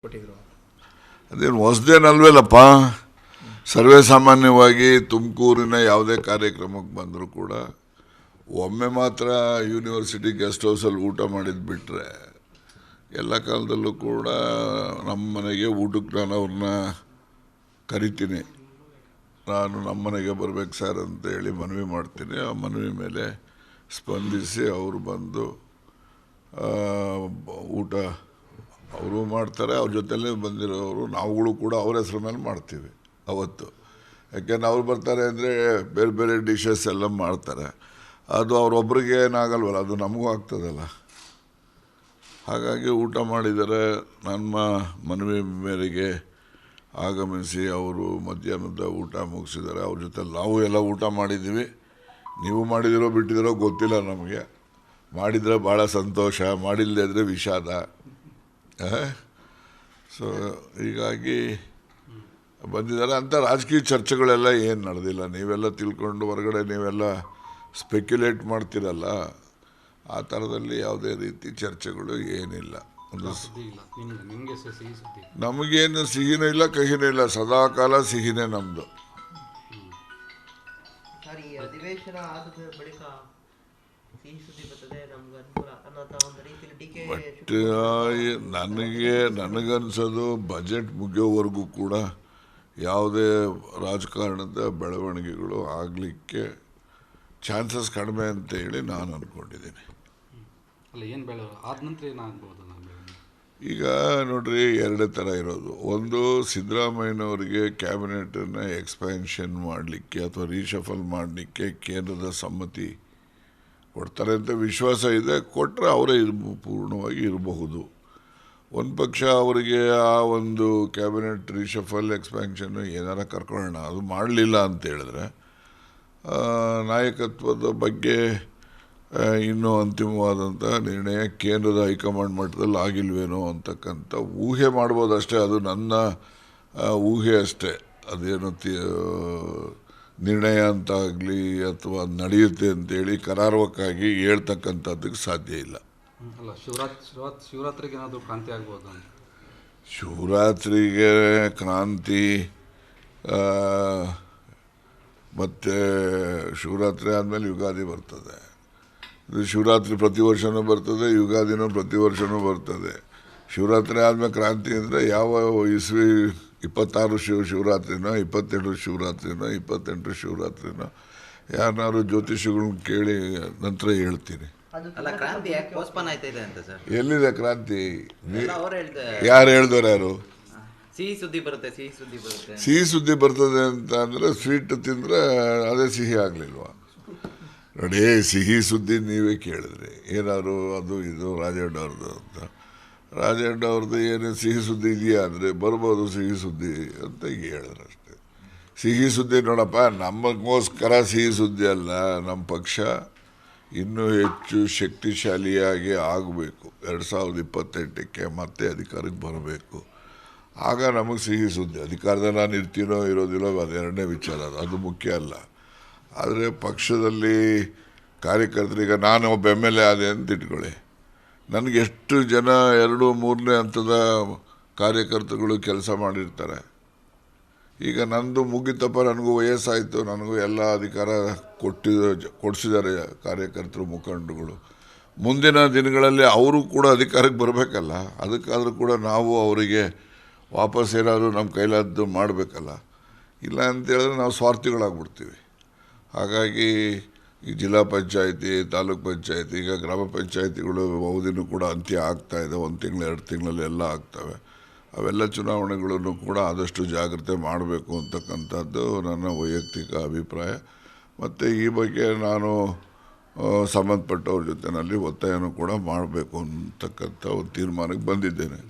ಕೊಟ್ಟಿದ್ರು. ಅದೇನು ಹೊಸದೇನಲ್ವೇಲಪ್ಪ. ಸರ್ವೇ ಸಾಮಾನ್ಯವಾಗಿ ತುಮಕೂರಿನ ಯಾವುದೇ ಕಾರ್ಯಕ್ರಮಕ್ಕೆ ಬಂದರೂ ಕೂಡ ಒಮ್ಮೆ ಮಾತ್ರ ಯೂನಿವರ್ಸಿಟಿ ಗೆಸ್ಟ್ ಹೌಸಲ್ಲಿ ಊಟ ಮಾಡಿದ್ದು ಬಿಟ್ಟರೆ ಎಲ್ಲ ಕಾಲದಲ್ಲೂ ಕೂಡ ನಮ್ಮ ಮನೆಗೆ ಊಟಕ್ಕೆ ನಾನು ಅವ್ರನ್ನ ಕರಿತೀನಿ. ನಾನು ನಮ್ಮ ಮನೆಗೆ ಬರಬೇಕು ಸರ್ ಅಂತೇಳಿ ಮನವಿ ಮಾಡ್ತೀನಿ. ಆ ಮನವಿ ಮೇಲೆ ಸ್ಪಂದಿಸಿ ಅವರು ಬಂದು ಊಟ ಅವರು ಮಾಡ್ತಾರೆ. ಅವ್ರ ಜೊತೆಲೇ ಬಂದಿರೋರು ನಾವುಗಳು ಕೂಡ ಅವ್ರ ಹೆಸರು ಮೇಲೆ ಮಾಡ್ತೀವಿ ಅವತ್ತು. ಯಾಕೆಂದ್ರೆ ಅವ್ರು ಬರ್ತಾರೆ ಅಂದರೆ ಬೇರೆ ಬೇರೆ ಡಿಶಸ್ ಎಲ್ಲ ಮಾಡ್ತಾರೆ. ಅದು ಅವ್ರೊಬ್ರಿಗೆ ಏನಾಗಲ್ವಲ್ಲ, ಅದು ನಮಗೂ ಆಗ್ತದಲ್ಲ. ಹಾಗಾಗಿ ಊಟ ಮಾಡಿದರೆ ನಮ್ಮ ಮನವಿ ಮೇರೆಗೆ ಆಗಮಿಸಿ ಅವರು ಮಧ್ಯಾಹ್ನದ ಊಟ ಮುಗಿಸಿದ್ದಾರೆ. ಅವ್ರ ಜೊತೆ ನಾವು ಎಲ್ಲ ಊಟ ಮಾಡಿದ್ದೀವಿ. ನೀವು ಮಾಡಿದಿರೋ ಬಿಟ್ಟಿದಿರೋ ಗೊತ್ತಿಲ್ಲ ನಮಗೆ. ಮಾಡಿದರೆ ಭಾಳ ಸಂತೋಷ, ಮಾಡಿಲ್ಲದೆ ಇದ್ದರೆ ವಿಷಾದ. ಸೊ ಹೀಗಾಗಿ ಬಂದಿದ್ದಾರೆ ಅಂತ. ರಾಜಕೀಯ ಚರ್ಚೆಗಳೆಲ್ಲ ಏನು ನಡೆದಿಲ್ಲ. ನೀವೆಲ್ಲ ತಿಳ್ಕೊಂಡು ಹೊರಗಡೆ ನೀವೆಲ್ಲ ಸ್ಪೆಕ್ಯುಲೇಟ್ ಮಾಡ್ತಿರಲ್ಲ, ಆ ಥರದಲ್ಲಿ ಯಾವುದೇ ರೀತಿ ಚರ್ಚೆಗಳು ಏನಿಲ್ಲ. ನಮಗೇನು ಸಿಹಿನೂ ಇಲ್ಲ ಕಹಿನೂ ಇಲ್ಲ, ಸದಾಕಾಲ ಸಿಹಿನೇ ನಮ್ಮದು. ಬಟ್ ನನಗನ್ಸೋದು ಬಜೆಟ್ ಮುಗಿಯೋವರೆಗೂ ಕೂಡ ಯಾವುದೇ ರಾಜಕಾರಣದ ಬೆಳವಣಿಗೆಗಳು ಆಗಲಿಕ್ಕೆ ಚಾನ್ಸಸ್ ಕಡಿಮೆ ಅಂತೇಳಿ ನಾನು ಅಂದ್ಕೊಂಡಿದ್ದೀನಿ. ಈಗ ನೋಡ್ರಿ, ಎರಡೇ ಥರ ಇರೋದು. ಒಂದು, ಸಿದ್ದರಾಮಯ್ಯನವರಿಗೆ ಕ್ಯಾಬಿನೆಟನ್ನು ಎಕ್ಸ್ಪ್ಯಾನ್ಷನ್ ಮಾಡಲಿಕ್ಕೆ ಅಥವಾ ರೀಶಫಲ್ ಮಾಡಲಿಕ್ಕೆ ಕೇಂದ್ರದ ಸಮ್ಮತಿ ಕೊಡ್ತಾರೆ ಅಂತ ವಿಶ್ವಾಸ ಇದೆ. ಕೊಟ್ಟರೆ ಅವರೇ ಪೂರ್ಣವಾಗಿ ಇರಬಹುದು. ಒಂದು ಪಕ್ಷ ಅವರಿಗೆ ಆ ಒಂದು ಕ್ಯಾಬಿನೆಟ್ ರೀಶಫಲ್ ಎಕ್ಸ್ಪ್ಯಾನ್ಷನ್ನು ಏನಾರ ಕರ್ಕೊಳ್ಳೋಣ, ಅದು ಮಾಡಲಿಲ್ಲ ಅಂತ ಹೇಳಿದ್ರೆ ನಾಯಕತ್ವದ ಬಗ್ಗೆ ಇನ್ನೂ ಅಂತಿಮವಾದಂಥ ನಿರ್ಣಯ ಕೇಂದ್ರದ ಹೈಕಮಾಂಡ್ ಮಟ್ಟದಲ್ಲಿ ಆಗಿಲ್ವೇನೋ ಅಂತಕ್ಕಂಥ ಊಹೆ ಮಾಡ್ಬೋದು ಅಷ್ಟೇ. ಅದು ನನ್ನ ಊಹೆ ಅಷ್ಟೇ. ಅದೇನು ನಿರ್ಣಯ ಅಂತಾಗಲಿ ಅಥವಾ ನಡೆಯುತ್ತೆ ಅಂತೇಳಿ ಕರಾರುವಕ್ಕಾಗಿ ಹೇಳ್ತಕ್ಕಂಥದ್ದಕ್ಕೆ ಸಾಧ್ಯ ಇಲ್ಲ. ಶಿವರಾತ್ರಿಗೆ ಏನಾದರೂ ಕ್ರಾಂತಿ ಆಗ್ಬೋದು. ಶಿವರಾತ್ರಿಗೆ ಕ್ರಾಂತಿ, ಮತ್ತು ಶಿವರಾತ್ರಿ ಆದಮೇಲೆ ಯುಗಾದಿ ಬರ್ತದೆ. ಇದು ಶಿವರಾತ್ರಿ ಪ್ರತಿ ವರ್ಷವೂ ಬರ್ತದೆ, ಯುಗಾದಿನೂ ಪ್ರತಿ ವರ್ಷವೂ ಬರ್ತದೆ. ಶಿವರಾತ್ರಿ ಆದಮೇಲೆ ಕ್ರಾಂತಿ ಅಂದರೆ ಯಾವ ಇಸ್ವಿ 26 ಶಿವರಾತ್ರಿನೋ 28 ಶಿವರಾತ್ರಿನೋ 28 ಶಿವರಾತ್ರಿನೋ ಯಾರನ್ನಾರು ಜ್ಯೋತಿಷಿಗಳನ್ನ ಕೇಳಿ ನಂತರ ಹೇಳ್ತೀನಿ. ಎಲ್ಲಿದೆ ಕ್ರಾಂತಿ? ಯಾರು ಹೇಳ್ದವ್ರು? ಯಾರು ಸಿಹಿ ಸುದ್ದಿ ಬರ್ತದೆ ಅಂತ ಅಂದರೆ ಸ್ವೀಟ್ ತಿಂದರೆ ಅದೇ ಸಿಹಿ ಆಗಲಿಲ್ವಾ? ನೋಡಿ, ಸಿಹಿ ಸುದ್ದಿ ನೀವೇ ಕೇಳಿದ್ರಿ. ಏನಾದ್ರು ಅದು ಇದು ರಾಜಣ್ಣವ್ರದ್ದು ಅಂತ. ರಾಜಣ್ಣವ್ರದ್ದು ಏನು ಸಿಹಿ ಸುದ್ದಿ ಇದೆಯಾ ಅಂದರೆ ಬರ್ಬೋದು ಸಿಹಿ ಸುದ್ದಿ ಅಂತ ಹೇಳಿದ್ರು ಅಷ್ಟೇ. ಸಿಹಿ ಸುದ್ದಿ ನೋಡಪ್ಪ, ನಮಗೋಸ್ಕರ ಸಿಹಿ ಸುದ್ದಿ ಅಲ್ಲ. ನಮ್ಮ ಪಕ್ಷ ಇನ್ನೂ ಹೆಚ್ಚು ಶಕ್ತಿಶಾಲಿಯಾಗಿ ಆಗಬೇಕು. 2028ಕ್ಕೆ ಮತ್ತೆ ಅಧಿಕಾರಕ್ಕೆ ಬರಬೇಕು. ಆಗ ನಮಗೆ ಸಿಹಿ ಸುದ್ದಿ. ಅಧಿಕಾರದಲ್ಲಿ ನಾನು ಇರ್ತೀನೋ ಇರೋದಿಲ್ಲೋ ಅದೆರಡನೇ ವಿಚಾರ, ಅದು ಮುಖ್ಯ ಅಲ್ಲ. ಆದರೆ ಪಕ್ಷದಲ್ಲಿ ಕಾರ್ಯಕರ್ತರಿಗೆ ನಾನು ಒಬ್ಬ MLA ಆದೆ ಅಂತ ಇಟ್ಕೊಳ್ಳಿ, ನನಗೆ ಎಷ್ಟು ಜನ 2-3ನೇ ಹಂತದ ಕಾರ್ಯಕರ್ತರುಗಳು ಕೆಲಸ ಮಾಡಿರ್ತಾರೆ. ಈಗ ನಂದು ಮುಗಿತಪ್ಪ, ನನಗೂ ವಯಸ್ಸಾಯಿತು, ನನಗೂ ಎಲ್ಲ ಅಧಿಕಾರ ಕೊಡಿಸಿದ್ದಾರೆ ಕಾರ್ಯಕರ್ತರು, ಮುಖಂಡರುಗಳು. ಮುಂದಿನ ದಿನಗಳಲ್ಲಿ ಅವರು ಕೂಡ ಅಧಿಕಾರಕ್ಕೆ ಬರಬೇಕಲ್ಲ. ಅದಕ್ಕಾದರೂ ಕೂಡ ನಾವು ಅವರಿಗೆ ವಾಪಸ್ ಏನಾದರೂ ನಮ್ಮ ಕೈಲಾದ್ದು ಮಾಡಬೇಕಲ್ಲ. ಇಲ್ಲ ಅಂತೇಳಿದ್ರೆ ನಾವು ಸ್ವಾರ್ಥಿಗಳಾಗ್ಬಿಡ್ತೀವಿ. ಹಾಗಾಗಿ ಈ ಜಿಲ್ಲಾ ಪಂಚಾಯಿತಿ, ತಾಲೂಕ್ ಪಂಚಾಯಿತಿ, ಈಗ ಗ್ರಾಮ ಪಂಚಾಯಿತಿಗಳು ಅವಧಿನೂ ಕೂಡ ಅಂತ್ಯ ಆಗ್ತಾಯಿದೆ. 1 ತಿಂಗಳು 2 ತಿಂಗಳಲ್ಲಿ ಎಲ್ಲ ಆಗ್ತವೆ. ಅವೆಲ್ಲ ಚುನಾವಣೆಗಳನ್ನು ಕೂಡ ಆದಷ್ಟು ಜಾಗ್ರತೆ ಮಾಡಬೇಕು ಅಂತಕ್ಕಂಥದ್ದು ನನ್ನ ವೈಯಕ್ತಿಕ ಅಭಿಪ್ರಾಯ. ಮತ್ತು ಈ ಬಗ್ಗೆ ನಾನು ಸಂಬಂಧಪಟ್ಟವ್ರ ಜೊತೆಯಲ್ಲಿ ಒತ್ತಾಯನೂ ಕೂಡ ಮಾಡಬೇಕು ಅಂತಕ್ಕಂಥ ಒಂದು ತೀರ್ಮಾನಕ್ಕೆ ಬಂದಿದ್ದೇನೆ.